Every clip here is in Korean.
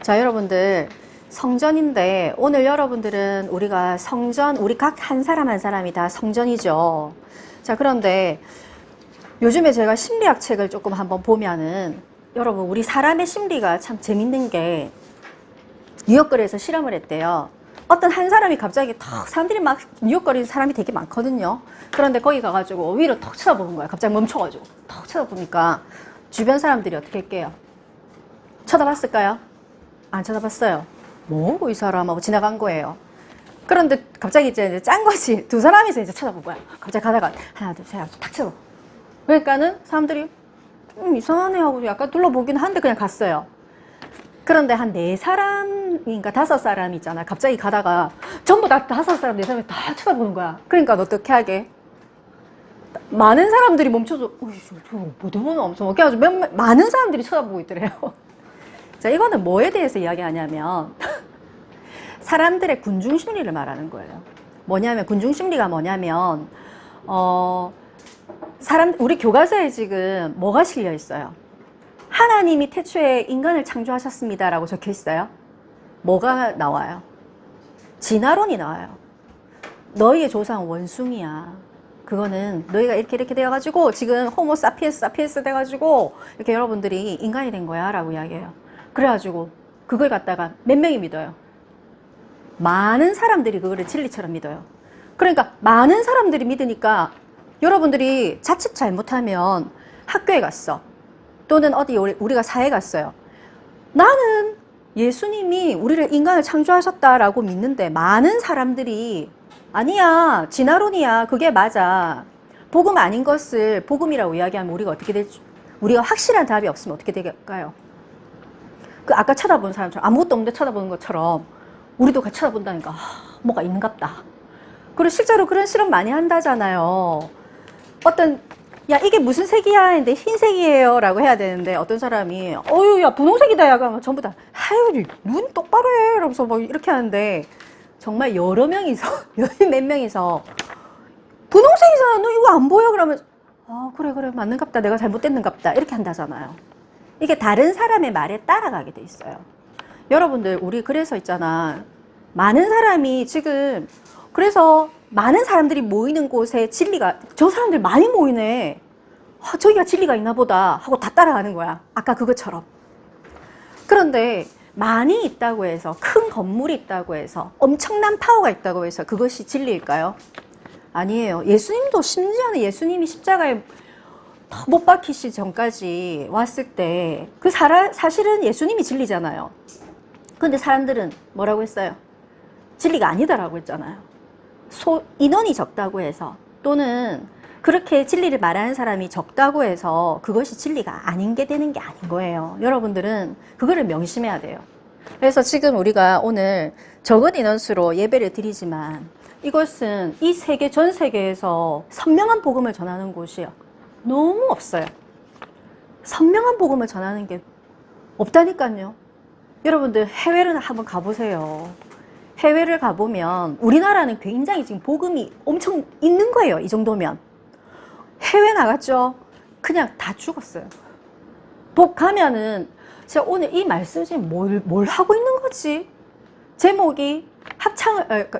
자, 여러분들 성전인데 오늘 여러분들은 우리가 성전, 우리 각 한 사람 한 사람이 다 성전이죠. 자, 그런데 요즘에 제가 심리학 책을 조금 한번 보면은 여러분 우리 사람의 심리가 참 재밌는 게 뉴욕거리에서 실험을 했대요. 어떤 한 사람이 갑자기 턱 사람들이 막 뉴욕거리는 사람이 되게 많거든요. 그런데 거기 가가지고 위로 턱 쳐다보는 거야. 갑자기 멈춰가지고 턱 쳐다보니까 주변 사람들이 어떻게 할게요? 쳐다봤을까요? 안 쳐다봤어요. 뭐 이 사람 하고 지나간 거예요. 그런데 갑자기 이제 짠 거지. 두 사람이서 이제 쳐다본 거야. 갑자기 가다가 하나 둘 셋 하고 탁 쳐다보. 그러니까는 사람들이 이상하네 하고 약간 둘러보긴 하는데 그냥 갔어요. 그런데 한 네 사람인가 다섯 사람 있잖아. 갑자기 가다가 전부 다 다섯 사람, 네 사람이 다 쳐다보는 거야. 그러니까 어떻게 하게? 많은 사람들이 멈춰서 저거 못 보나 엄청 그래가지고 많은 사람들이 쳐다보고 있더래요. 자, 이거는 뭐에 대해서 이야기하냐면 사람들의 군중심리를 말하는 거예요. 뭐냐면 군중심리가 뭐냐면 우리 교과서에 지금 뭐가 실려 있어요? 하나님이 태초에 인간을 창조하셨습니다 라고 적혀 있어요. 뭐가 나와요? 진화론이 나와요. 너희의 조상은 원숭이야. 그거는 너희가 이렇게 되어가지고 지금 호모 사피엔스 돼가지고 이렇게 여러분들이 인간이 된 거야 라고 이야기해요. 그래가지고 그걸 갖다가 몇 명이 믿어요? 많은 사람들이 그거를 진리처럼 믿어요. 그러니까 많은 사람들이 믿으니까 여러분들이 자칫 잘못하면 학교에 갔어. 또는 어디 우리가 사회에 갔어요. 나는 예수님이 우리를 인간을 창조하셨다라고 믿는데 많은 사람들이 아니야, 진화론이야, 그게 맞아. 복음 아닌 것을 복음이라고 이야기하면 우리가 어떻게 될지, 우리가 확실한 답이 없으면 어떻게 될까요? 그 아까 쳐다본 사람처럼 아무것도 없는데 쳐다보는 것처럼 우리도 같이 쳐다본다니까 뭐가 있는갑다. 그리고 실제로 그런 실험 많이 한다잖아요. 야 이게 무슨 색이야 했는데 흰색이에요 라고 해야 되는데 어떤 사람이 어유 야 분홍색이다 야 그러면 전부 다 아유 눈 똑바로 해 이러면서 막 이렇게 하는데 정말 여러 명이서 몇 명이서 분홍색이잖아 너 이거 안 보여 그러면 그래 맞는갑다 내가 잘못됐는갑다 이렇게 한다잖아요. 이게 다른 사람의 말에 따라가게 돼 있어요. 여러분들 우리 그래서 있잖아 많은 사람이 지금 그래서 많은 사람들이 모이는 곳에 진리가 저 사람들 많이 모이네 저기가 진리가 있나 보다 하고 다 따라가는 거야. 아까 그것처럼. 그런데 많이 있다고 해서 큰 건물이 있다고 해서 엄청난 파워가 있다고 해서 그것이 진리일까요? 아니에요. 예수님도 심지어는 예수님이 십자가에 못 박히시 전까지 왔을 때 그 사실은 예수님이 진리잖아요. 근데 사람들은 뭐라고 했어요? 진리가 아니다라고 했잖아요. 인원이 적다고 해서 또는 그렇게 진리를 말하는 사람이 적다고 해서 그것이 진리가 아닌 게 되는 게 아닌 거예요. 여러분들은 그거를 명심해야 돼요. 그래서 지금 우리가 오늘 적은 인원수로 예배를 드리지만 이것은 이 세계 전 세계에서 선명한 복음을 전하는 곳이 너무 없어요. 선명한 복음을 전하는 게 없다니까요. 여러분들 해외를 한번 가보세요. 해외를 가보면 우리나라는 굉장히 지금 복음이 엄청 있는 거예요. 이 정도면. 해외 나갔죠? 그냥 다 죽었어요. 가면은 제가 오늘 이 말씀 지금 뭘 하고 있는 거지? 제목이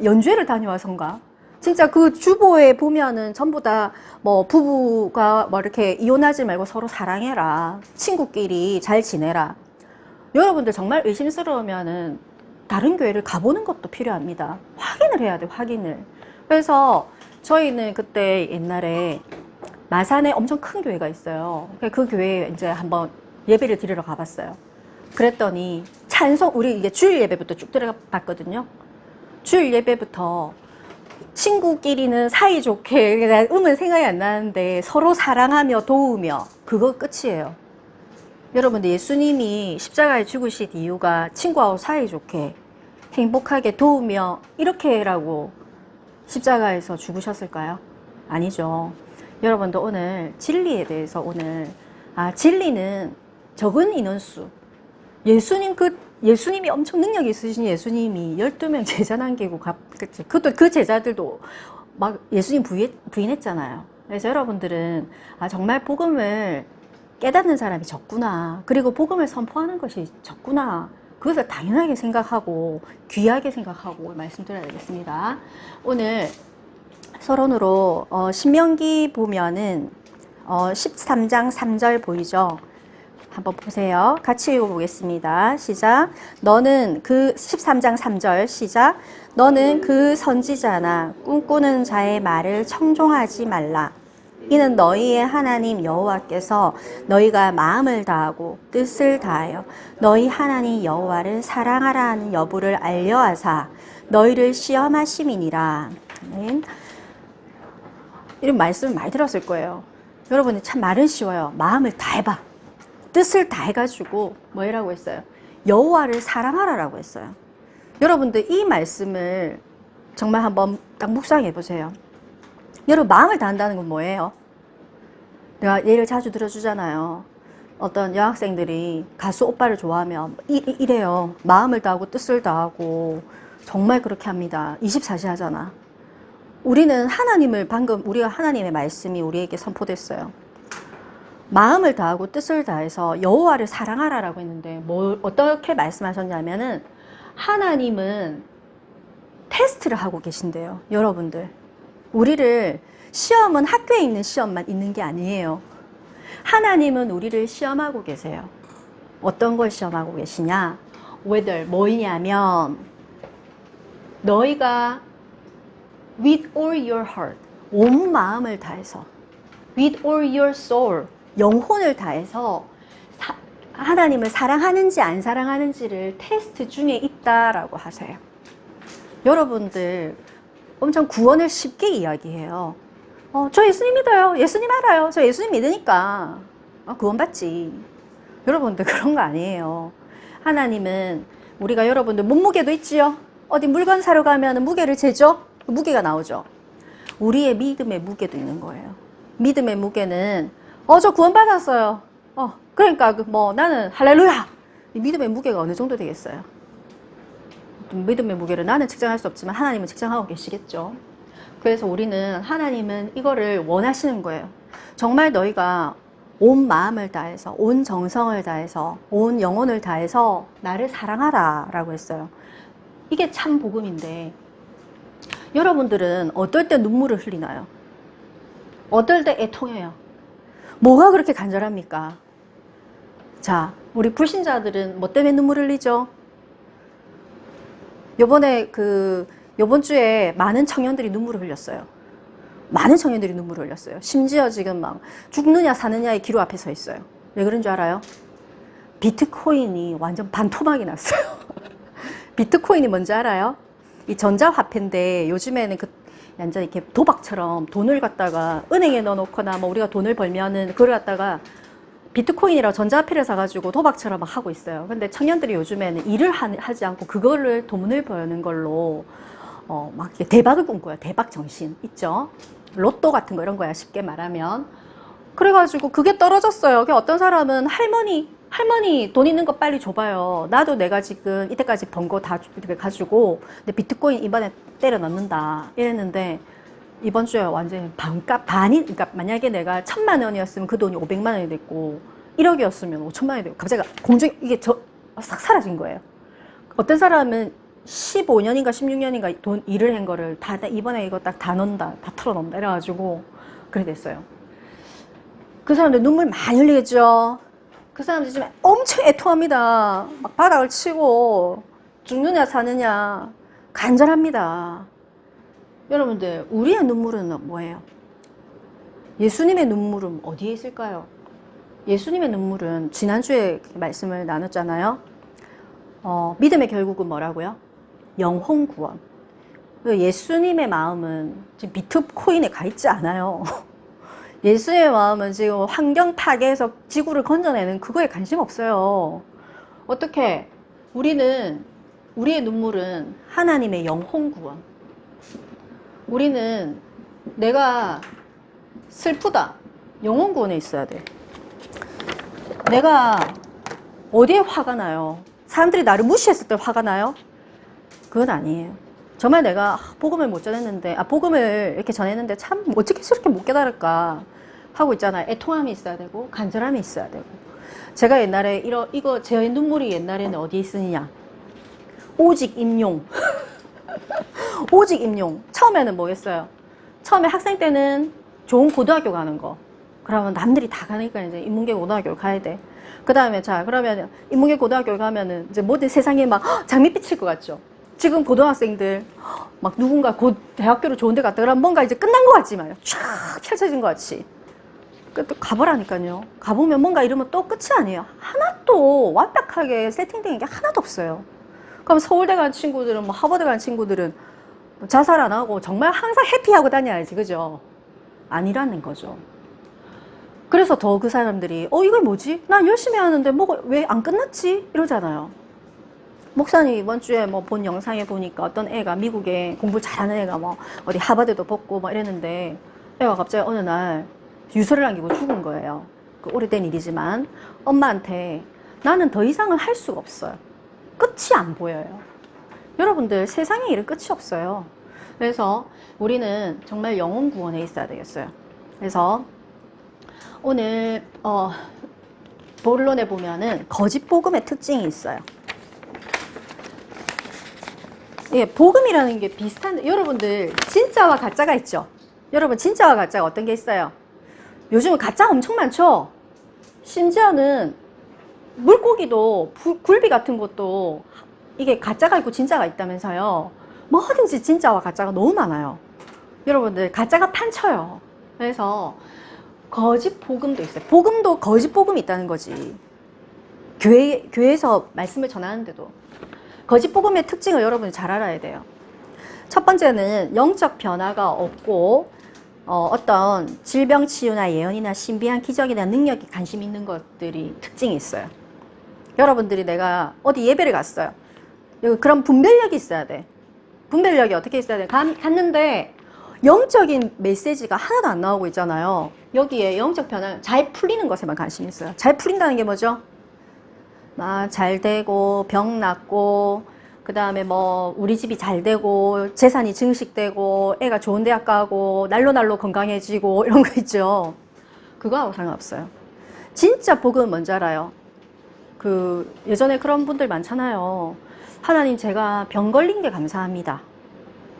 연주회를 다녀와서인가? 진짜 그 주보에 보면은 전부 다 뭐 부부가 뭐 이렇게 이혼하지 말고 서로 사랑해라. 친구끼리 잘 지내라. 여러분들 정말 의심스러우면은 다른 교회를 가보는 것도 필요합니다. 확인을 해야 돼요, 확인을. 그래서 저희는 그때 옛날에 마산에 엄청 큰 교회가 있어요. 그 교회에 이제 한번 예배를 드리러 가봤어요. 그랬더니 우리 이게 주일 예배부터 쭉 들어가 봤거든요. 주일 예배부터 친구끼리는 사이좋게, 음은 생각이 안 나는데 서로 사랑하며 도우며 그거 끝이에요. 여러분들 예수님이 십자가에 죽으신 이유가 친구하고 사이좋게 행복하게 도우며 이렇게라고 십자가에서 죽으셨을까요? 아니죠. 여러분들 오늘 진리에 대해서 진리는 적은 인원수 예수님이 엄청 능력이 있으신 예수님이 12명 제자 남기고 그것도 그 제자들도 막 예수님 부인했잖아요. 그래서 여러분들은 정말 복음을 깨닫는 사람이 적구나. 그리고 복음을 선포하는 것이 적구나. 그것을 당연하게 생각하고 귀하게 생각하고 말씀드려야 되겠습니다. 오늘 서론으로 신명기 보면은 13장 3절 보이죠? 한번 보세요. 같이 읽어보겠습니다. 시작. 너는 그 13장 3절 시작. 너는 그 선지자나 꿈꾸는 자의 말을 청종하지 말라. 이는 너희의 하나님 여호와께서 너희가 마음을 다하고 뜻을 다하여 너희 하나님 여호와를 사랑하라는 여부를 알려하사 너희를 시험하심이니라. 아멘. 이런 말씀을 많이 들었을 거예요. 여러분이 참 말은 쉬워요. 마음을 다해봐. 뜻을 다해가지고 뭐라고 했어요? 여호와를 사랑하라라고 했어요. 여러분들 이 말씀을 정말 한번 딱 묵상해 보세요. 여러분 마음을 다한다는 건 뭐예요? 내가 예를 자주 들어주잖아요. 어떤 여학생들이 가수 오빠를 좋아하면 이래요. 마음을 다하고 뜻을 다하고 정말 그렇게 합니다. 24시 하잖아. 우리는 하나님을 방금 우리가 하나님의 말씀이 우리에게 선포됐어요. 마음을 다하고 뜻을 다해서 여호와를 사랑하라라고 했는데 어떻게 말씀하셨냐면은 하나님은 테스트를 하고 계신데요. 여러분들 우리를 시험은 학교에 있는 시험만 있는 게 아니에요. 하나님은 우리를 시험하고 계세요. 어떤 걸 시험하고 계시냐? whether 뭐냐면 너희가 with all your heart 온 마음을 다해서 with all your soul 영혼을 다해서 하나님을 사랑하는지 안 사랑하는지를 테스트 중에 있다라고 하세요. 여러분들 엄청 구원을 쉽게 이야기해요. 저 예수님 믿어요. 예수님 알아요. 저 예수님 믿으니까 구원받지. 여러분들 그런 거 아니에요. 하나님은 우리가 여러분들 몸무게도 있지요. 어디 물건 사러 가면 무게를 재죠. 무게가 나오죠. 우리의 믿음의 무게도 있는 거예요. 믿음의 무게는 저 구원받았어요. 그러니까 나는 할렐루야. 이 믿음의 무게가 어느 정도 되겠어요? 믿음의 무게를 나는 측정할 수 없지만 하나님은 측정하고 계시겠죠. 그래서 우리는 하나님은 이거를 원하시는 거예요. 정말 너희가 온 마음을 다해서 온 정성을 다해서 온 영혼을 다해서 나를 사랑하라 라고 했어요. 이게 참 복음인데 여러분들은 어떨 때 눈물을 흘리나요? 어떨 때 애통해요? 뭐가 그렇게 간절합니까? 자, 우리 불신자들은 뭐 때문에 눈물 흘리죠? 요번 주에 많은 청년들이 눈물을 흘렸어요. 많은 청년들이 눈물을 흘렸어요. 심지어 지금 막 죽느냐 사느냐의 기로 앞에 서 있어요. 왜 그런 줄 알아요? 비트코인이 완전 반토막이 났어요. 비트코인이 뭔지 알아요? 이 전자화폐인데 요즘에는 완전 이렇게 도박처럼 돈을 갖다가 은행에 넣어놓거나 우리가 돈을 벌면은 그걸 갖다가 비트코인이라고 전자화폐를 사가지고 도박처럼 막 하고 있어요. 근데 청년들이 요즘에는 일을 하지 않고 그거를 돈을 버는 걸로 막 대박을 꿈꿔요. 대박 정신 있죠? 로또 같은 거 이런 거야 쉽게 말하면. 그래가지고 그게 떨어졌어요. 어떤 사람은 할머니 돈 있는 거 빨리 줘봐요. 나도 내가 지금 이때까지 번 거 다 가지고 근데 비트코인 이번에 때려 넣는다 이랬는데 이번 주에 완전히 그러니까 만약에 내가 1,000만 원이었으면 그 돈이 500만 원이 됐고 1억이었으면 5천만 원이 되고 갑자기 공중에 이게 싹 사라진 거예요. 어떤 사람은 15년인가 16년인가 일을 한 거를 다 이번에 이거 딱 다 넣는다, 다 털어놓는다 이래가지고 그래 됐어요. 그 사람들 눈물 많이 흘리겠죠. 그 사람들 지금 엄청 애통합니다. 막 바닥을 치고 죽느냐 사느냐 간절합니다. 여러분들 우리의 눈물은 뭐예요? 예수님의 눈물은 어디에 있을까요? 예수님의 눈물은 지난주에 말씀을 나눴잖아요. 믿음의 결국은 뭐라고요? 영혼 구원. 예수님의 마음은 지금 비트코인에 가 있지 않아요. 예수님의 마음은 지금 환경 파괴해서 지구를 건져내는 그거에 관심 없어요. 어떻게? 우리의 눈물은 하나님의 영혼 구원. 우리는 내가 슬프다. 영혼 구원에 있어야 돼. 내가 어디에 화가 나요? 사람들이 나를 무시했을 때 화가 나요? 그건 아니에요. 정말 내가 복음을 못 전했는데, 복음을 이렇게 전했는데 참 어떻게 저렇게 못 깨달을까 하고 있잖아요. 애통함이 있어야 되고 간절함이 있어야 되고 제가 옛날에 이거 제 눈물이 옛날에는 어디에 쓰느냐? 오직 임용. 오직 임용. 처음에는 뭐였어요? 처음에 학생 때는 좋은 고등학교 가는 거. 그러면 남들이 다 가니까 이제 인문계 고등학교를 가야 돼. 그 다음에 자, 그러면 인문계 고등학교를 가면은 이제 모든 세상에 막 장밋빛 칠 것 같죠? 지금 고등학생들 막 누군가 곧 대학교를 좋은 데 갔다 그러면 뭔가 이제 끝난 것 같지만요. 쫙 펼쳐진 것 같이. 또 가보라니까요. 가보면 뭔가 이러면 또 끝이 아니에요. 하나도 완벽하게 세팅된 게 하나도 없어요. 그럼 서울대 간 친구들은, 뭐 하버드 간 친구들은 뭐 자살 안 하고 정말 항상 해피하고 다녀야지, 그죠? 아니라는 거죠. 그래서 더 그 사람들이 이거 뭐지? 난 열심히 하는데 뭐 왜 안 끝났지? 이러잖아요. 목사님 이번 주에 뭐 본 영상에 보니까 어떤 애가 미국에 공부 잘하는 애가 뭐 어디 하버드도 뽑고 막 이랬는데 애가 갑자기 어느 날 유서를 남기고 죽은 거예요. 그 오래된 일이지만 엄마한테 나는 더 이상은 할 수가 없어요. 끝이 안 보여요. 여러분들 세상에 일은 끝이 없어요. 그래서 우리는 정말 영혼 구원에 있어야 되겠어요. 그래서 오늘 본론에 보면은 거짓 복음의 특징이 있어요. 예, 복음이라는 게 비슷한데 여러분들 진짜와 가짜가 있죠. 여러분 진짜와 가짜가 어떤 게 있어요? 요즘은 가짜 엄청 많죠. 심지어는 물고기도 굴비 같은 것도 이게 가짜가 있고 진짜가 있다면서요. 뭐든지 진짜와 가짜가 너무 많아요. 여러분들 가짜가 판쳐요. 그래서 거짓 복음도 있어요. 복음도 거짓 복음이 있다는 거지. 교회에서 말씀을 전하는데도 거짓 복음의 특징을 여러분이 잘 알아야 돼요. 첫 번째는 영적 변화가 없고 어떤 질병 치유나 예언이나 신비한 기적이나 능력에 관심 있는 것들이 특징이 있어요. 여러분들이 내가 어디 예배를 갔어요. 그런 분별력이 있어야 돼. 분별력이 어떻게 있어야 돼? 갔는데 영적인 메시지가 하나도 안 나오고 있잖아요. 여기에 영적 변화, 잘 풀리는 것에만 관심이 있어요. 잘 풀린다는 게 뭐죠? 잘 되고 병 낫고 그 다음에 뭐 우리 집이 잘 되고 재산이 증식되고 애가 좋은 대학 가고 날로 건강해지고 이런 거 있죠. 그거하고 상관없어요. 진짜 복음은 뭔지 알아요? 예전에 그런 분들 많잖아요. 하나님 제가 병 걸린 게 감사합니다.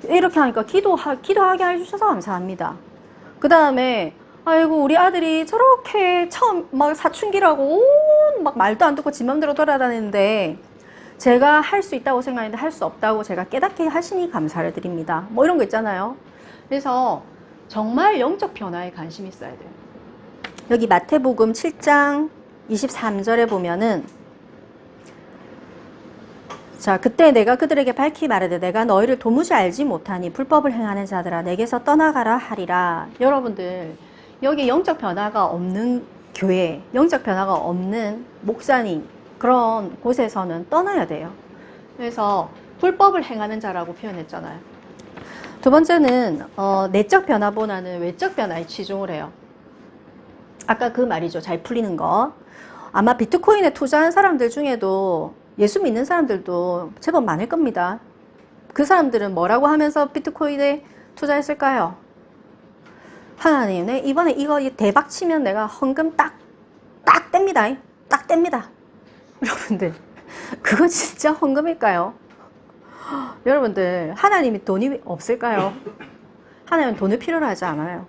이렇게 하니까 기도하게 해주셔서 감사합니다. 그 다음에 아이고 우리 아들이 저렇게 처음 막 사춘기라고 막 말도 안 듣고 지 맘대로 돌아다니는데 제가 할 수 있다고 생각했는데 할 수 없다고 제가 깨닫게 하시니 감사를 드립니다. 뭐 이런 거 있잖아요. 그래서 정말 영적 변화에 관심이 있어야 돼요. 여기 마태복음 7장 23절에 보면은 자, 그때 내가 그들에게 밝히 말하되 내가 너희를 도무지 알지 못하니 불법을 행하는 자들아 내게서 떠나가라 하리라. 여러분들 여기 영적 변화가 없는 교회, 영적 변화가 없는 목사님 그런 곳에서는 떠나야 돼요. 그래서 불법을 행하는 자라고 표현했잖아요. 두 번째는 내적 변화보다는 외적 변화에 치중을 해요. 아까 그 말이죠. 잘 풀리는 거. 아마 비트코인에 투자한 사람들 중에도 예수 믿는 사람들도 제법 많을 겁니다. 그 사람들은 뭐라고 하면서 비트코인에 투자했을까요? 하나님, 내 이번에 이거 대박 치면 내가 헌금 딱 뗍니다. 딱 뗍니다. 여러분들, 그거 진짜 헌금일까요? 여러분들, 하나님이 돈이 없을까요? 하나님은 돈을 필요로 하지 않아요.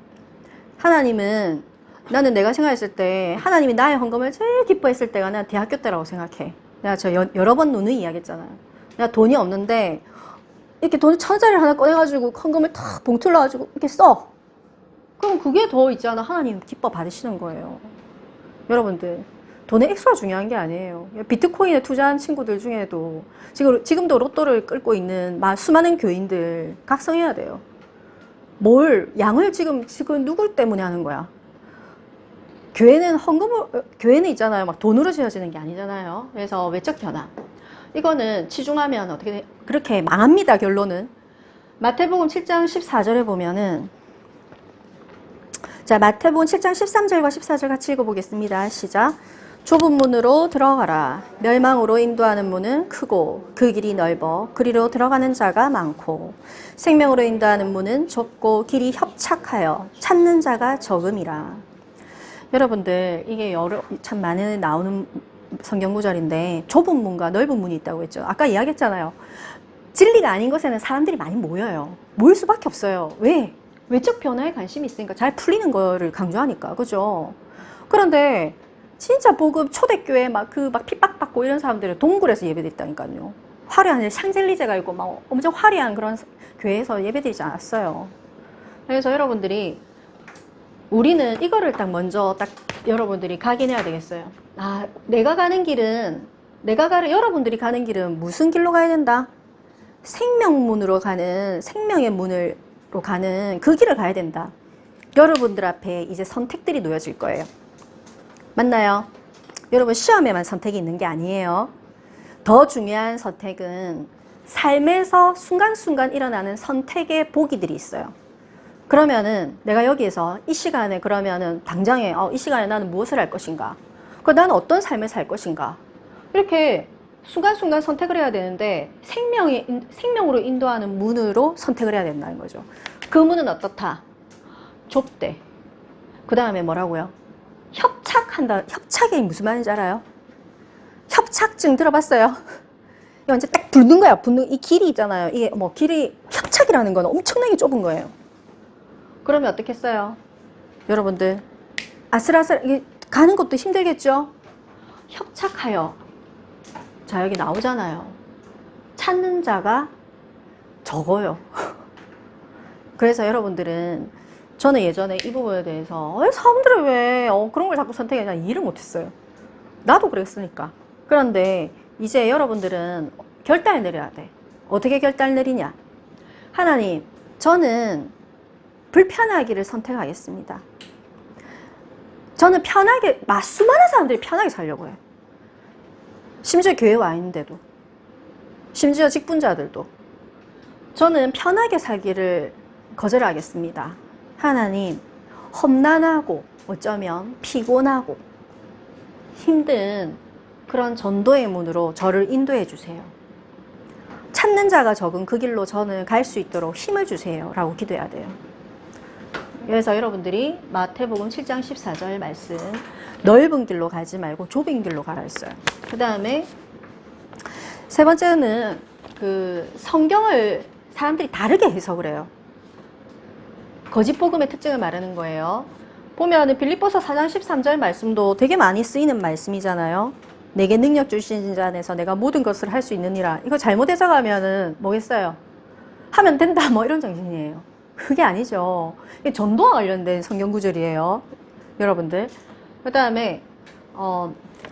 하나님은 나는 내가 생각했을 때 하나님이 나의 헌금을 제일 기뻐했을 때가 난 대학교 때라고 생각해. 내가 여러 번 누누이 이야기했잖아요. 내가 돈이 없는데 이렇게 돈 1,000원짜리 하나 꺼내가지고 헌금을 탁 봉투를 넣어가지고 이렇게 써. 그럼 그게 더 있잖아. 하나님 기뻐 받으시는 거예요. 여러분들 돈의 액수가 중요한 게 아니에요. 비트코인에 투자한 친구들 중에도 지금도 로또를 끌고 있는 수많은 교인들 각성해야 돼요. 양을 지금 누굴 때문에 하는 거야? 교회는 있잖아요. 막 돈으로 지어지는 게 아니잖아요. 그래서 외적 변화. 이거는 치중하면 그렇게 망합니다. 결론은. 마태복음 7장 14절에 보면은 자, 마태복음 7장 13절과 14절 같이 읽어보겠습니다. 시작. 좁은 문으로 들어가라. 멸망으로 인도하는 문은 크고 그 길이 넓어 그리로 들어가는 자가 많고 생명으로 인도하는 문은 좁고 길이 협착하여 찾는 자가 적음이라. 여러분들 이게 참 많이 나오는 성경 구절인데 좁은 문과 넓은 문이 있다고 했죠. 아까 이야기했잖아요. 진리가 아닌 것에는 사람들이 많이 모여요. 모일 수밖에 없어요. 왜? 외적 변화에 관심이 있으니까 잘 풀리는 거를 강조하니까. 그죠? 그런데 진짜 복음 초대교회 막 핍박받고 이런 사람들은 동굴에서 예배드렸다니까요. 화려한 샹젤리제가 있고 막 엄청 화려한 그런 교회에서 예배드리지 않았어요. 그래서 여러분들이 우리는 이거를 딱 먼저 딱 여러분들이 각인해야 되겠어요. 아, 여러분들이 가는 길은 무슨 길로 가야 된다? 생명문으로 가는, 생명의 문으로 가는 그 길을 가야 된다. 여러분들 앞에 이제 선택들이 놓여질 거예요. 맞나요? 여러분 시험에만 선택이 있는 게 아니에요. 더 중요한 선택은 삶에서 순간순간 일어나는 선택의 보기들이 있어요. 그러면은 내가 여기에서 이 시간에 그러면은 당장에 이 시간에 나는 무엇을 할 것인가? 나는 어떤 삶을 살 것인가? 이렇게 순간순간 선택을 해야 되는데 생명으로 인도하는 문으로 선택을 해야 된다는 거죠. 그 문은 어떻다? 좁대. 그 다음에 뭐라고요? 협착한다. 협착이 무슨 말인지 알아요? 협착증 들어봤어요? 이거 완전 딱 붙는 거야. 이 길이 있잖아요. 이게 길이 협착이라는 건 엄청나게 좁은 거예요. 그러면 어떻겠어요? 여러분들 아슬아슬 이게 가는 것도 힘들겠죠? 협착하여. 자, 여기 나오잖아요. 찾는 자가 적어요. 그래서 여러분들은 저는 예전에 이 부분에 대해서 사람들은 왜 그런 걸 자꾸 선택하냐 이해를 못했어요. 나도 그랬으니까. 그런데 이제 여러분들은 결단을 내려야 돼. 어떻게 결단을 내리냐? 하나님, 저는 불편하기를 선택하겠습니다. 저는 편하게, 수많은 사람들이 편하게 살려고 해요. 심지어 교회 와 있는데도, 심지어 직분자들도. 저는 편하게 살기를 거절하겠습니다. 하나님, 험난하고 어쩌면 피곤하고 힘든 그런 전도의 문으로 저를 인도해 주세요. 찾는 자가 적은 그 길로 저는 갈 수 있도록 힘을 주세요 라고 기도해야 돼요. 그래서 여러분들이 마태복음 7장 14절 말씀, 넓은 길로 가지 말고 좁은 길로 가라 했어요. 그 다음에 세 번째는 성경을 사람들이 다르게 해석을 해요. 거짓 복음의 특징을 말하는 거예요. 보면 빌립보서 4장 13절 말씀도 되게 많이 쓰이는 말씀이잖아요. 내게 능력 주신 자 안에서 내가 모든 것을 할 수 있느니라. 이거 잘못 해석하면은 뭐겠어요? 하면 된다 이런 정신이에요. 그게 아니죠. 전도와 관련된 성경 구절이에요. 여러분들. 그 다음에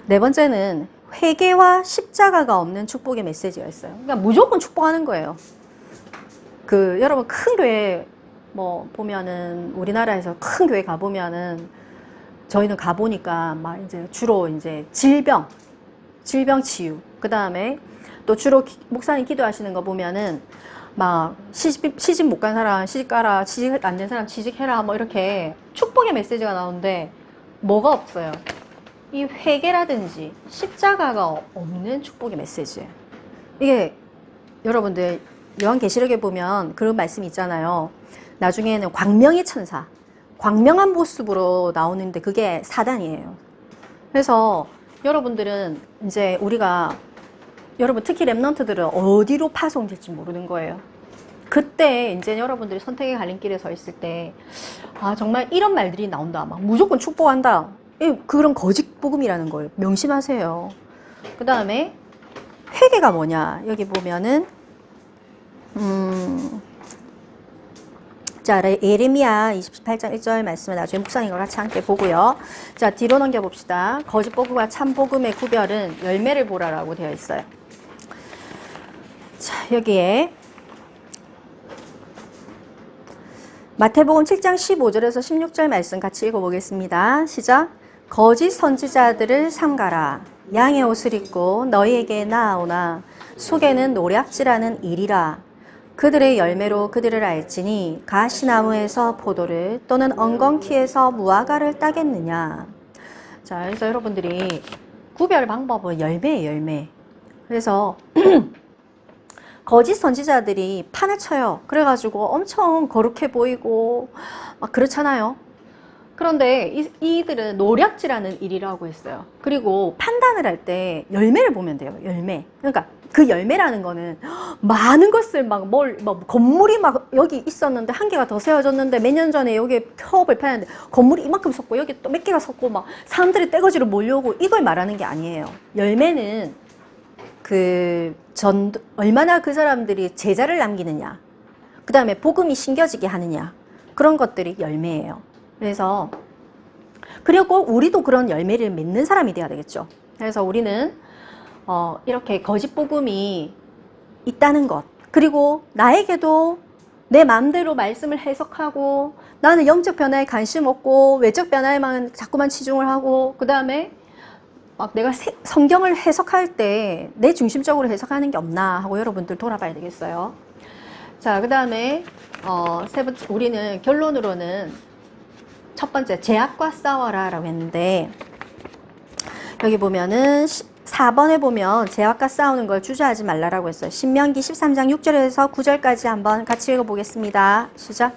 네 번째는 회개와 십자가가 없는 축복의 메시지가 있어요. 그러니까 무조건 축복하는 거예요. 여러분 큰 교회 보면은 우리나라에서 큰 교회 가보면은 저희는 가보니까 막 이제 주로 이제 질병 치유. 그 다음에 또 주로 목사님 기도하시는 거 보면은 막 시집 못 간 사람 시집 가라, 취직 안 된 사람 취직해라 이렇게 축복의 메시지가 나오는데 뭐가 없어요? 이 회개라든지 십자가가 없는 축복의 메시지예요. 이게 여러분들 요한계시록에 보면 그런 말씀이 있잖아요. 나중에는 광명의 천사, 광명한 모습으로 나오는데 그게 사단이에요. 그래서 여러분들은 이제 여러분 특히 랩런트들은 어디로 파송될지 모르는 거예요. 그때 이제 여러분들이 선택의 갈림길에 서 있을 때 정말 이런 말들이 나온다. 막 무조건 축복한다. 그런 거짓 복음이라는 걸 명심하세요. 그 다음에 회개가 뭐냐? 여기 보면은 자, 예레미야 28장 1절 말씀을 나중에 묵상인 걸 같이 함께 보고요. 자, 뒤로 넘겨봅시다. 거짓 복음과 참 복음의 구별은 열매를 보라라고 되어 있어요. 자, 여기에 마태복음 7장 15절에서 16절 말씀 같이 읽어보겠습니다. 시작. 거짓 선지자들을 삼가라. 양의 옷을 입고 너희에게 나아오나 속에는 노략질하는 일이라. 그들의 열매로 그들을 알지니 가시나무에서 포도를 또는 엉겅퀴에서 무화과를 따겠느냐. 자, 그래서 여러분들이 구별 방법은 열매예요, 열매. 그래서 거짓 선지자들이 판을 쳐요. 그래가지고 엄청 거룩해 보이고 막 그렇잖아요. 그런데 이들은 노략질하는 일이라고 했어요. 그리고 판단을 할 때 열매를 보면 돼요. 열매. 그러니까 그 열매라는 거는 많은 것을 막 건물이 막 여기 있었는데 한 개가 더 세워졌는데 몇 년 전에 여기 폐업을 파는데 건물이 이만큼 섰고 여기 또 몇 개가 섰고 막 사람들이 떼거지로 몰려오고 이걸 말하는 게 아니에요. 열매는 얼마나 그 사람들이 제자를 남기느냐, 그 다음에 복음이 심겨지게 하느냐, 그런 것들이 열매예요. 그래서 그리고 우리도 그런 열매를 맺는 사람이 돼야 되겠죠. 그래서 우리는 이렇게 거짓 복음이 있다는 것, 그리고 나에게도 내 마음대로 말씀을 해석하고 나는 영적 변화에 관심 없고 외적 변화에만 자꾸만 치중을 하고, 그 다음에 막 내가 성경을 해석할 때 내 중심적으로 해석하는 게 없나 하고 여러분들 돌아봐야 되겠어요. 자, 그 다음에 세 번째, 우리는 결론으로는 첫 번째 죄악과 싸워라 라고 했는데, 여기 보면은 4번에 보면 죄악과 싸우는 걸 주저하지 말라라고 했어요. 신명기 13장 6절에서 9절까지 한번 같이 읽어보겠습니다. 시작.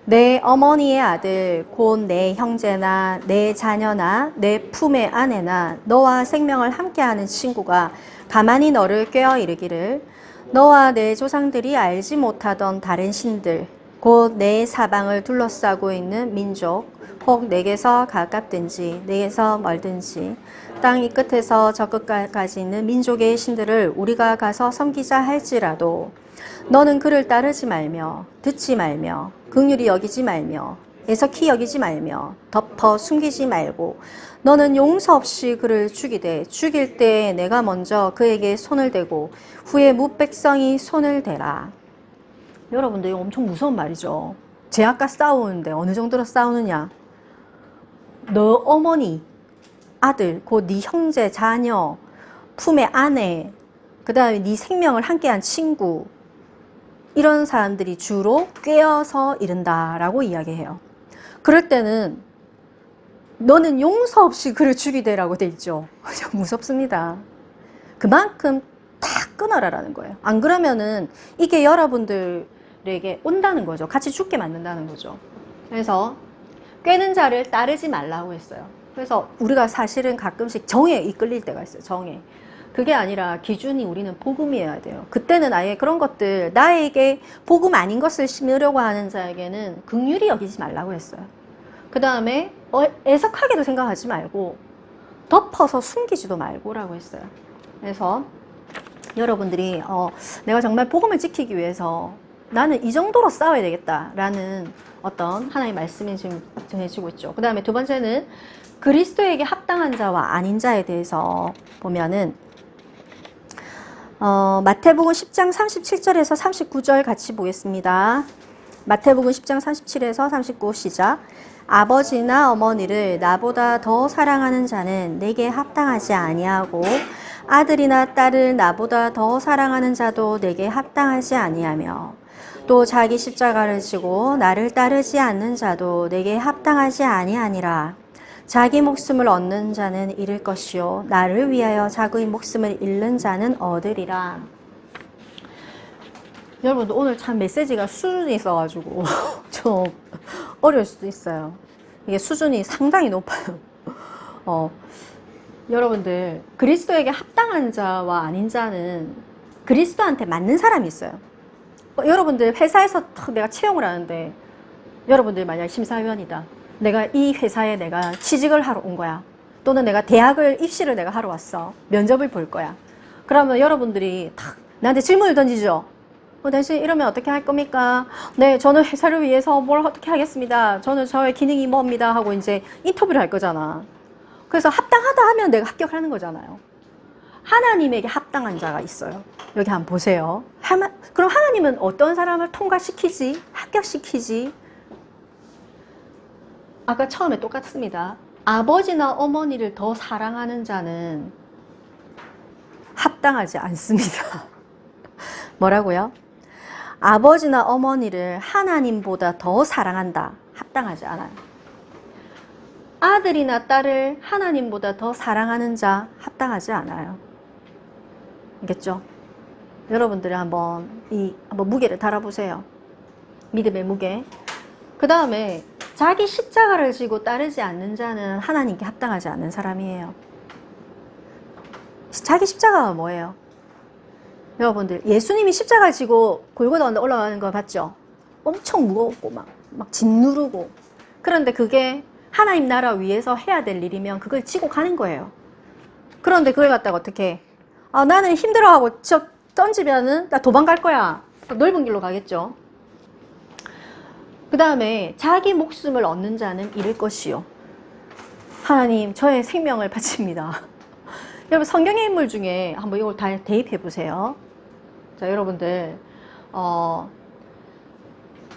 내 어머니의 아들 곧 내 형제나 내 자녀나 내 품의 아내나 너와 생명을 함께하는 친구가 가만히 너를 꾀어 이르기를 너와 내 조상들이 알지 못하던 다른 신들 곧 내 사방을 둘러싸고 있는 민족 혹 내게서 가깝든지 내게서 멀든지 땅 이 끝에서 저 끝까지 있는 민족의 신들을 우리가 가서 섬기자 할지라도 너는 그를 따르지 말며 듣지 말며 긍휼히 여기지 말며 애석히 여기지 말며 덮어 숨기지 말고 너는 용서 없이 그를 죽이되 죽일 때에 내가 먼저 그에게 손을 대고 후에 뭇백성이 손을 대라. 여러분들 이거 엄청 무서운 말이죠. 죄악과 싸우는데 어느 정도로 싸우느냐. 너 어머니, 아들, 곧 네 형제, 자녀, 품의 아내, 그 다음에 네 생명을 함께한 친구, 이런 사람들이 주로 꿰어서 이른다라고 이야기해요. 그럴 때는 너는 용서 없이 그를 죽이되라고 돼 있죠. 무섭습니다. 그만큼 탁 끊어라라는 거예요. 안 그러면은 이게 여러분들에게 온다는 거죠. 같이 죽게 만든다는 거죠. 그래서 꿰는 자를 따르지 말라고 했어요. 그래서 우리가 사실은 가끔씩 정에 이끌릴 때가 있어요. 정에. 그게 아니라 기준이 우리는 복음이어야 돼요. 그때는 아예 그런 것들, 나에게 복음 아닌 것을 심으려고 하는 자에게는 긍휼히 여기지 말라고 했어요. 그 다음에 애석하게도 생각하지 말고 덮어서 숨기지도 말고라고 했어요. 그래서 여러분들이 내가 정말 복음을 지키기 위해서 나는 이 정도로 싸워야 되겠다라는 어떤 하나의 말씀이 지금 전해지고 있죠. 그 다음에 두 번째는 그리스도에게 합당한 자와 아닌 자에 대해서 보면은 마태복음 10장 37절에서 39절 같이 보겠습니다. 마태복음 10장 37에서 39 시작. 아버지나 어머니를 나보다 더 사랑하는 자는 내게 합당하지 아니하고 아들이나 딸을 나보다 더 사랑하는 자도 내게 합당하지 아니하며 또 자기 십자가를 지고 나를 따르지 않는 자도 내게 합당하지 아니하니라. 자기 목숨을 얻는 자는 잃을 것이요 나를 위하여 자기의 목숨을 잃는 자는 얻으리라. 여러분들 오늘 참 메시지가 수준이 있어가지고 좀 어려울 수도 있어요. 이게 수준이 상당히 높아요. 여러분들 그리스도에게 합당한 자와 아닌 자는 그리스도한테 맞는 사람이 있어요. 여러분들 회사에서 내가 채용을 하는데 여러분들 만약 심사위원이다. 내가 이 회사에 내가 취직을 하러 온 거야. 또는 내가 대학을 입시를 내가 하러 왔어. 면접을 볼 거야. 그러면 여러분들이 탁 나한테 질문을 던지죠. 대신 이러면 어떻게 할 겁니까? 네, 저는 회사를 위해서 뭘 어떻게 하겠습니다. 저는 저의 기능이 뭐입니다. 하고 이제 인터뷰를 할 거잖아. 그래서 합당하다 하면 내가 합격하는 거잖아요. 하나님에게 합당한 자가 있어요. 여기 한번 보세요. 그럼 하나님은 어떤 사람을 통과시키지? 합격시키지? 아까 처음에 똑같습니다. 아버지나 어머니를 더 사랑하는 자는 합당하지 않습니다. 뭐라고요? 아버지나 어머니를 하나님보다 더 사랑한다. 합당하지 않아요. 아들이나 딸을 하나님보다 더 사랑하는 자 합당하지 않아요. 알겠죠? 여러분들이 한번 무게를 달아보세요. 믿음의 무게. 그 다음에 자기 십자가를 지고 따르지 않는 자는 하나님께 합당하지 않는 사람이에요. 자기 십자가가 뭐예요? 여러분들, 예수님이 십자가를 지고 골고다 언덕 올라가는 거 봤죠? 엄청 무겁고 막 짓누르고. 그런데 그게 하나님 나라 위에서 해야 될 일이면 그걸 지고 가는 거예요. 그런데 그걸 갖다가 어떻게, 나는 힘들어하고 던지면은 나 도망갈 거야. 넓은 길로 가겠죠. 그 다음에 자기 목숨을 얻는 자는 잃을 것이요. 하나님, 저의 생명을 바칩니다. 여러분, 성경의 인물 중에 한번 이걸 다 대입해 보세요. 자, 여러분들,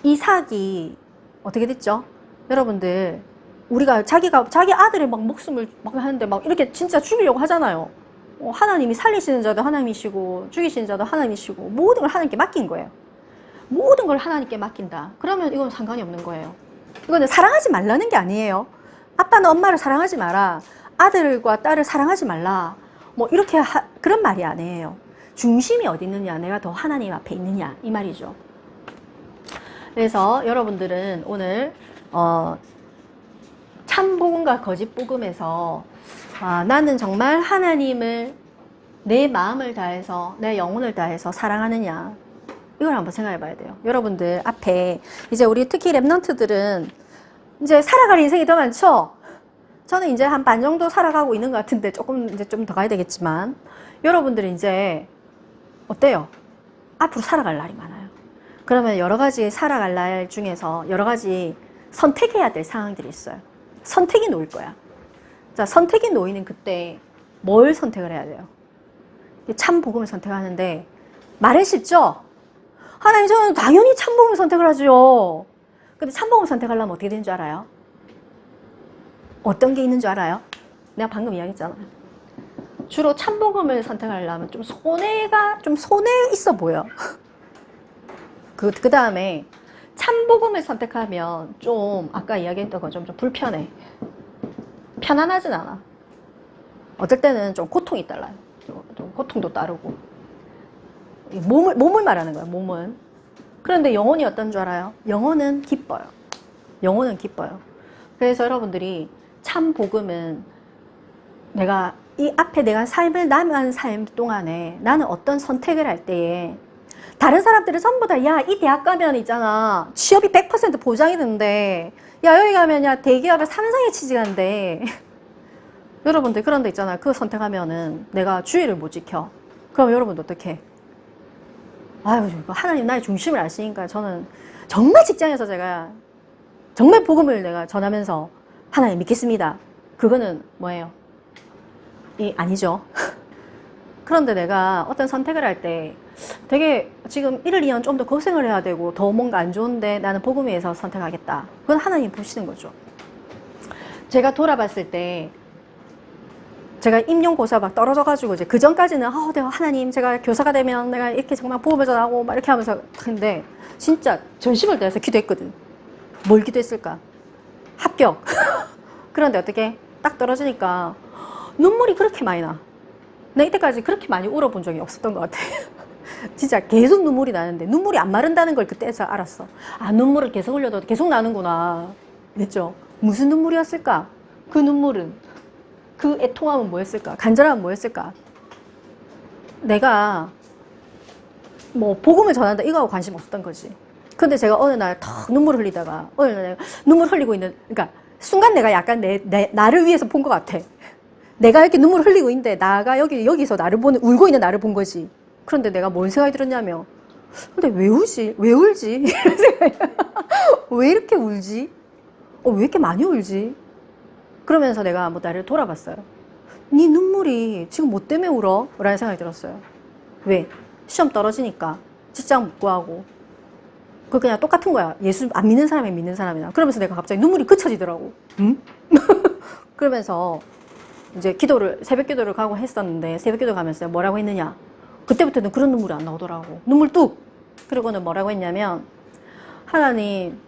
이삭이 어떻게 됐죠? 여러분들, 우리가 자기 아들의 막 목숨을 막 하는데 막 이렇게 진짜 죽이려고 하잖아요. 하나님이 살리시는 자도 하나님이시고, 죽이시는 자도 하나님이시고, 모든 걸 하나님께 맡긴 거예요. 모든 걸 하나님께 맡긴다. 그러면 이건 상관이 없는 거예요. 이거는 사랑하지 말라는 게 아니에요. 아빠는 엄마를 사랑하지 마라. 아들과 딸을 사랑하지 말라. 뭐 이렇게 그런 말이 아니에요. 중심이 어디 있느냐, 내가 더 하나님 앞에 있느냐, 이 말이죠. 그래서 여러분들은 오늘 참복음과 거짓복음에서 나는 정말 하나님을 내 마음을 다해서, 내 영혼을 다해서 사랑하느냐, 이걸 한번 생각해 봐야 돼요. 여러분들 앞에 이제 우리 특히 랩넌트들은 이제 살아갈 인생이 더 많죠? 저는 이제 한 반 정도 살아가고 있는 것 같은데 조금 이제 좀 더 가야 되겠지만, 여러분들은 이제 어때요? 앞으로 살아갈 날이 많아요. 그러면 여러 가지 살아갈 날 중에서 여러 가지 선택해야 될 상황들이 있어요. 선택이 놓일 거야. 자, 선택이 놓이는 그때 뭘 선택을 해야 돼요? 참 복음을 선택하는데 말은 쉽죠? 하나님, 저는 당연히 참 복음을 선택을 하죠. 근데 참 복음을 선택하려면 어떻게 되는 줄 알아요? 어떤 게 있는 줄 알아요? 내가 방금 이야기했잖아요. 주로 참복음을 선택하려면 좀 손해 있어 보여. 그 다음에 참복음을 선택하면 좀 아까 이야기했던 건 좀 불편해. 편안하진 않아. 어떨 때는 좀 고통이 따라요. 좀 고통도 따르고. 몸을 말하는 거야, 몸은. 그런데 영혼이 어떤 줄 알아요? 영혼은 기뻐요. 영혼은 기뻐요. 그래서 여러분들이 참 복음은 내가 이 앞에 내가 남은 삶 동안에 나는 어떤 선택을 할 때에 다른 사람들은 전부 다 야, 이 대학 가면 있잖아, 취업이 100% 보장이 된대. 야, 여기 가면 야, 대기업에 삼성에 취직한대. 여러분들 그런 데 있잖아. 그거 선택하면은 내가 주의를 못 지켜. 그럼 여러분들 어떡해? 아유, 하나님 나의 중심을 아시니까 저는 정말 직장에서 제가 정말 복음을 내가 전하면서 하나님 믿겠습니다. 그거는 뭐예요? 아니죠. 그런데 내가 어떤 선택을 할 때 되게 지금 1, 2년 좀 더 고생을 해야 되고 더 뭔가 안 좋은데 나는 복음에 의해서 선택하겠다. 그건 하나님 보시는 거죠. 제가 돌아봤을 때 제가 임용고사 막 떨어져가지고 이제 그 전까지는 내가 하나님, 제가 교사가 되면 내가 이렇게 정말 복음을 전하고 막 이렇게 하면서 근데 진짜 전심을 다해서 기도했거든. 뭘 기도했을까? 합격. 그런데 어떻게 딱 떨어지니까 눈물이 그렇게 많이 나. 나 이때까지 그렇게 많이 울어본 적이 없었던 것 같아. 진짜 계속 눈물이 나는데 눈물이 안 마른다는 걸 그때서 알았어. 눈물을 계속 흘려도 계속 나는구나. 그랬죠? 무슨 눈물이었을까? 그 눈물은, 그 애통함은 뭐였을까? 간절함은 뭐였을까? 내가 뭐 복음을 전한다 이거하고 관심 없었던 거지. 근데 제가 어느 날 탁 눈물을 흘리다가 어느 날 내가 눈물 흘리고 있는, 그러니까 순간 내가 약간 나를 위해서 본 것 같아. 내가 이렇게 눈물을 흘리고 있는데 나가 여기서 울고 있는 나를 본 거지. 그런데 내가 뭔 생각이 들었냐면, 근데 왜 울지? 왜 울지? 이런 생각이. 왜 이렇게 울지? 왜 이렇게 많이 울지? 그러면서 내가 나를 돌아봤어요. 네 눈물이 지금 뭐 때문에 울어? 라는 생각이 들었어요. 왜? 시험 떨어지니까 직장 못 구하고. 그거 그냥 똑같은 거야. 예수 안 믿는 사람이 믿는 사람이나. 그러면서 내가 갑자기 눈물이 그쳐지더라고. 응? 그러면서 이제 새벽 기도를 가고 했었는데, 새벽 기도 가면서 뭐라고 했느냐? 그때부터는 그런 눈물이 안 나오더라고. 눈물 뚝! 그리고는 뭐라고 했냐면, 하나님,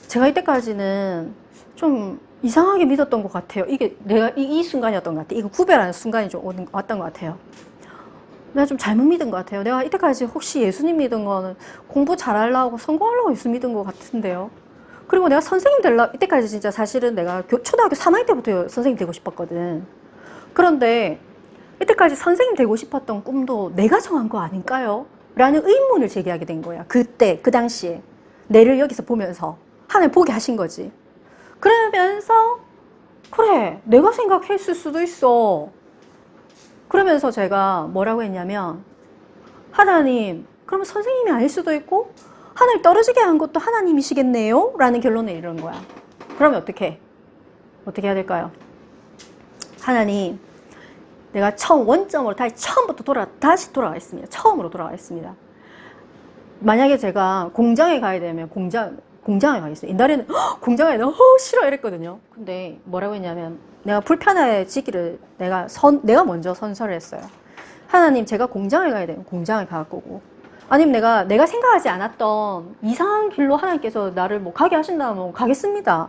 제가 이때까지는 좀 이상하게 믿었던 것 같아요. 이게 내가 이 순간이었던 것 같아요. 이거 구별하는 순간이 좀 왔던 것 같아요. 내가 좀 잘못 믿은 것 같아요. 내가 이때까지 혹시 예수님 믿은 거는 공부 잘하려고 성공하려고 예수 믿은 것 같은데요. 그리고 내가 선생님 이때까지 진짜 사실은 내가 초등학교 3학년 때부터 선생님 되고 싶었거든. 그런데 이때까지 선생님 되고 싶었던 꿈도 내가 정한 거 아닐까요? 라는 의문을 제기하게 된 거야. 그때, 그 당시에. 내를 여기서 보면서. 하나님 보게 하신 거지. 그러면서, 그래, 내가 생각했을 수도 있어. 그러면서 제가 뭐라고 했냐면, 하나님, 그럼 선생님이 아닐 수도 있고, 하나님 떨어지게 한 것도 하나님이시겠네요? 라는 결론에 이르는 거야. 그러면 어떻게 해야 될까요? 하나님, 내가 원점으로 다시 돌아가겠습니다. 처음으로 돌아가겠습니다. 만약에 제가 공장에 가야 되면 공장에 가겠어요. 옛날에는 공장에 너무 싫어 이랬거든요. 근데 뭐라고 했냐면 내가 불편해지기를 내가 먼저 선서를 했어요. 하나님, 제가 공장에 가야 되면 공장에 갈 거고, 아니면 내가 생각하지 않았던 이상한 길로 하나님께서 나를 뭐 가게 하신다면 가겠습니다.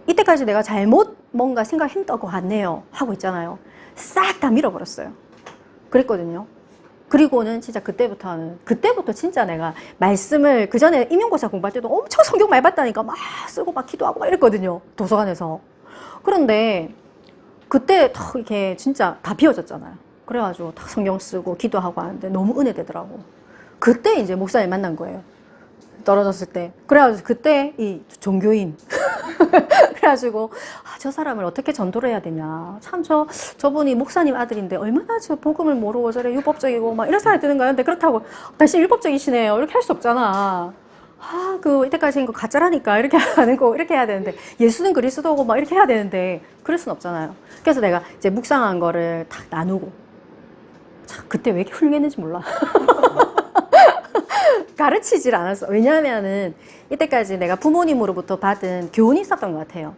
이때까지 내가 잘못 뭔가 생각했던 것 같네요 하고 있잖아요. 싹 다 밀어버렸어요. 그랬거든요. 그리고는 진짜 그때부터 진짜 내가 말씀을, 그 전에 임용고사 공부할 때도 엄청 성경 많이 봤다니까 막 쓰고 막 기도하고 막 이랬거든요. 도서관에서. 그런데 그때 딱 이렇게 진짜 다 비워졌잖아요. 그래가지고 딱 성경 쓰고 기도하고 하는데 너무 은혜되더라고. 그때 이제 목사님 만난 거예요. 떨어졌을 때. 그래가지고 그때 이 종교인. 그래가지고 저 사람을 어떻게 전도를 해야 되냐. 참 저분이 목사님 아들인데 얼마나 저 복음을 모르고 저래 율법적이고 막 이런 생각이 드는 거예요. 근데 그렇다고 다시 율법적이시네요. 이렇게 할 수 없잖아. 이때까지 한 거 가짜라니까. 이렇게 하는 거, 이렇게 해야 되는데, 예수는 그리스도고 막 이렇게 해야 되는데, 그럴 순 없잖아요. 그래서 내가 이제 묵상한 거를 딱 나누고, 참, 그때 왜 이렇게 훌륭했는지 몰라. 가르치질 않았어. 왜냐하면은, 이때까지 내가 부모님으로부터 받은 교훈이 있었던 것 같아요.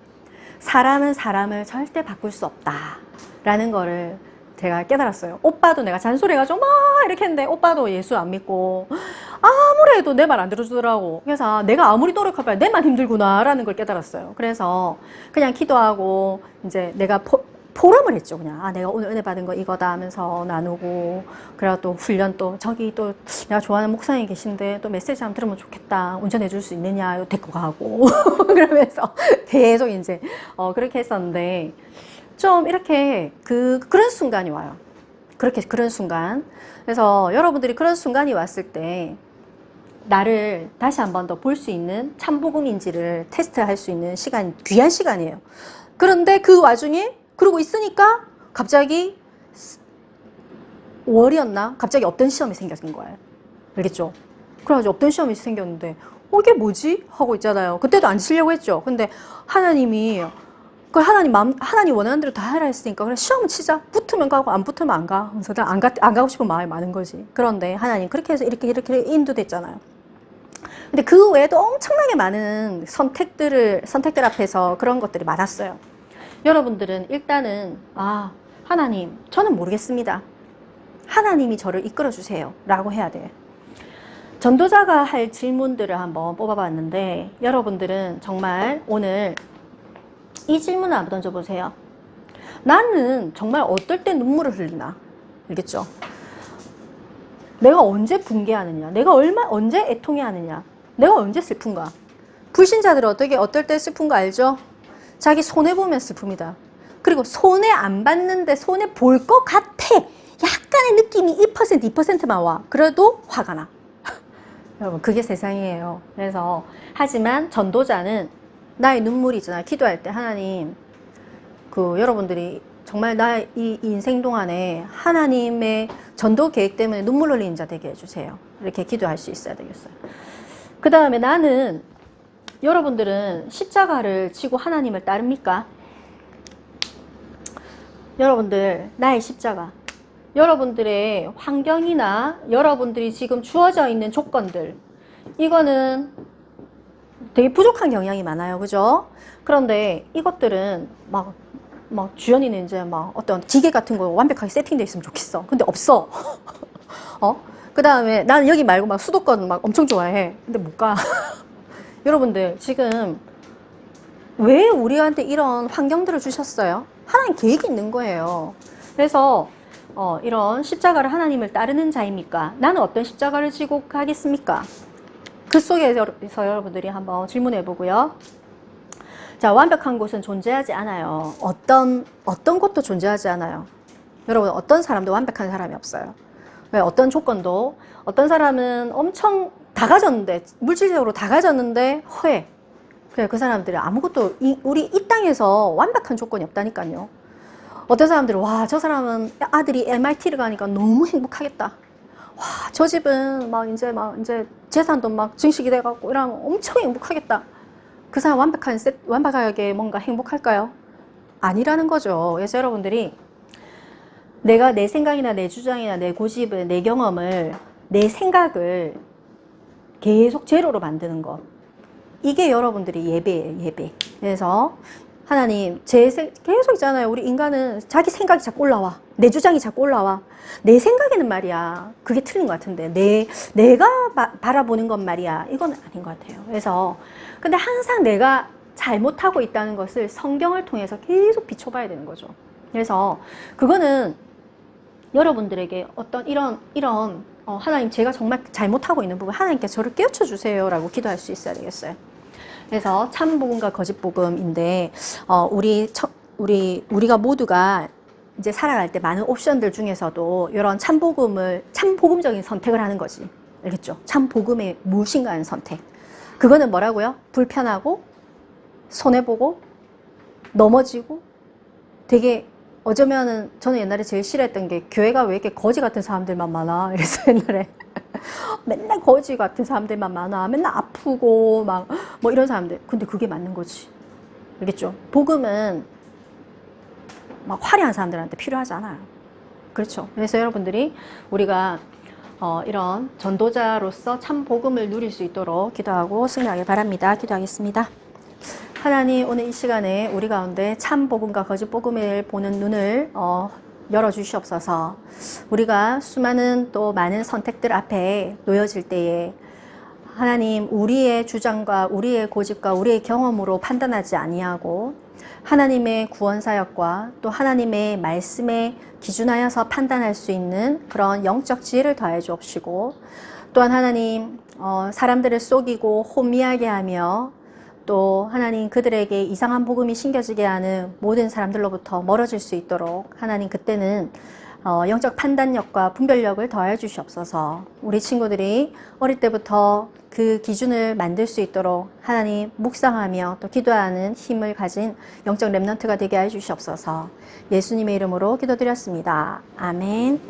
사람은 사람을 절대 바꿀 수 없다. 라는 거를 제가 깨달았어요. 오빠도 내가 잔소리해가지고 막 이렇게 했는데, 오빠도 예수 안 믿고, 아무리 해도 내 말 안 들어주더라고. 그래서 내가 아무리 노력해봐야 내만 힘들구나 라는 걸 깨달았어요. 그래서 그냥 기도하고 이제 내가 포럼을 했죠. 그냥 내가 오늘 은혜 받은 거 이거다 하면서 나누고, 그래가 또 훈련 저기 또 내가 좋아하는 목사님 계신데 또 메시지 한번 들으면 좋겠다. 운전해 줄 수 있느냐 데리고 가고 그러면서 계속 이제 그렇게 했었는데, 좀 이렇게 그런 순간이 와요. 그런 순간. 그래서 여러분들이 그런 순간이 왔을 때 나를 다시 한 번 더 볼 수 있는 참복음인지를 테스트할 수 있는 귀한 시간이에요. 그런데 그 와중에 그러고 있으니까 갑자기 5월이었나? 갑자기 업된 시험이 생긴 거예요. 알겠죠? 그래가지고 업된 시험이 생겼는데 이게 뭐지? 하고 있잖아요. 그때도 안 치려고 했죠. 근데 하나님이 하나님 원하는 대로 다 하라 했으니까 그래 시험을 치자. 붙으면 가고 안 붙으면 안 가. 그래서 안 가고 싶은 마음이 많은 거지. 그런데 하나님 그렇게 해서 이렇게 인도됐잖아요. 근데 그 외에도 엄청나게 많은 선택들 앞에서 그런 것들이 많았어요. 여러분들은 일단은 하나님 저는 모르겠습니다. 하나님이 저를 이끌어 주세요 라고 해야 돼요. 전도자가 할 질문들을 한번 뽑아봤는데, 여러분들은 정말 오늘 이 질문을 한번 던져보세요. 나는 정말 어떨 때 눈물을 흘리나? 알겠죠? 내가 언제 붕괴하느냐? 내가 언제 애통해하느냐? 내가 언제 슬픈가? 불신자들은 어떨 때 슬픈가 알죠? 자기 손해보면 슬픕니다. 그리고 손해 안 봤는데 손해 볼 것 같아. 약간의 느낌이 1%, 2%만 와. 그래도 화가 나. 여러분, 그게 세상이에요. 그래서, 하지만 전도자는 나의 눈물이 있잖아요. 기도할 때 하나님, 여러분들이 정말 나의 이 인생 동안에 하나님의 전도 계획 때문에 눈물 흘리는 자 되게 해주세요. 이렇게 기도할 수 있어야 되겠어요. 그 다음에 여러분들은 십자가를 지고 하나님을 따릅니까? 여러분들, 나의 십자가. 여러분들의 환경이나 여러분들이 지금 주어져 있는 조건들, 이거는 되게 부족한 경향이 많아요. 그죠? 그런데 이것들은 막 주연이는 이제 어떤 기계 같은 거 완벽하게 세팅되어 있으면 좋겠어. 근데 없어. 그 다음에 나는 여기 말고 수도권 엄청 좋아해. 근데 못 가. 여러분들, 지금 왜 우리한테 이런 환경들을 주셨어요? 하나님 계획이 있는 거예요. 그래서 이런 십자가를 하나님을 따르는 자입니까? 나는 어떤 십자가를 지고 가겠습니까? 그 속에서 여러분들이 한번 질문해 보고요. 자, 완벽한 곳은 존재하지 않아요. 어떤 곳도 존재하지 않아요. 여러분, 어떤 사람도 완벽한 사람이 없어요. 왜? 어떤 조건도, 어떤 사람은 엄청 다 가졌는데, 물질적으로 다 가졌는데 허해. 그래, 그 사람들이 아무것도 우리 이 땅에서 완벽한 조건이 없다니까요. 어떤 사람들은 와, 저 사람은 아들이 MIT를 가니까 너무 행복하겠다. 와, 저 집은 막 이제 재산도 막 증식이 돼갖고 이러면 엄청 행복하겠다. 그 사람 완벽하게 뭔가 행복할까요? 아니라는 거죠. 그래서 여러분들이 내가 내 생각이나 내 주장이나 내 고집을, 내 경험을, 내 생각을 계속 제로로 만드는 것. 이게 여러분들이 예배예요, 예배. 그래서 하나님, 계속 있잖아요. 우리 인간은 자기 생각이 자꾸 올라와. 내 주장이 자꾸 올라와. 내 생각에는 말이야. 그게 틀린 것 같은데. 내가 바라보는 건 말이야. 이건 아닌 것 같아요. 그래서, 근데 항상 내가 잘못하고 있다는 것을 성경을 통해서 계속 비춰봐야 되는 거죠. 그래서, 그거는 여러분들에게 어떤 하나님, 제가 정말 잘못하고 있는 부분, 하나님께 저를 깨우쳐 주세요. 라고 기도할 수 있어야 되겠어요. 그래서 참복음과 거짓복음인데, 우리가 모두가 이제 살아갈 때 많은 옵션들 중에서도 이런 참복음적인 선택을 하는 거지. 알겠죠? 참복음의 무엇인가 하는 선택. 그거는 뭐라고요? 불편하고, 손해보고, 넘어지고, 되게, 어쩌면은, 저는 옛날에 제일 싫어했던 게, 교회가 왜 이렇게 거지 같은 사람들만 많아? 이래서 옛날에. 맨날 거지 같은 사람들만 많아. 맨날 아프고, 뭐 이런 사람들. 근데 그게 맞는 거지. 알겠죠? 복음은 막 화려한 사람들한테 필요하지 않아요. 그렇죠? 그래서 여러분들이 우리가 이런 전도자로서 참 복음을 누릴 수 있도록 기도하고 승리하길 바랍니다. 기도하겠습니다. 하나님, 오늘 이 시간에 우리 가운데 참 복음과 거짓 복음을 보는 눈을 열어주시옵소서. 우리가 수많은 또 많은 선택들 앞에 놓여질 때에 하나님, 우리의 주장과 우리의 고집과 우리의 경험으로 판단하지 아니하고 하나님의 구원 사역과 또 하나님의 말씀에 기준하여서 판단할 수 있는 그런 영적 지혜를 더해 주옵시고, 또한 하나님, 사람들을 속이고 혼미하게 하며 또 하나님, 그들에게 이상한 복음이 심겨지게 하는 모든 사람들로부터 멀어질 수 있도록 하나님, 그때는 영적 판단력과 분별력을 더해 주시옵소서. 우리 친구들이 어릴 때부터 그 기준을 만들 수 있도록 하나님, 묵상하며 또 기도하는 힘을 가진 영적 렘넌트가 되게 해 주시옵소서. 예수님의 이름으로 기도드렸습니다. 아멘.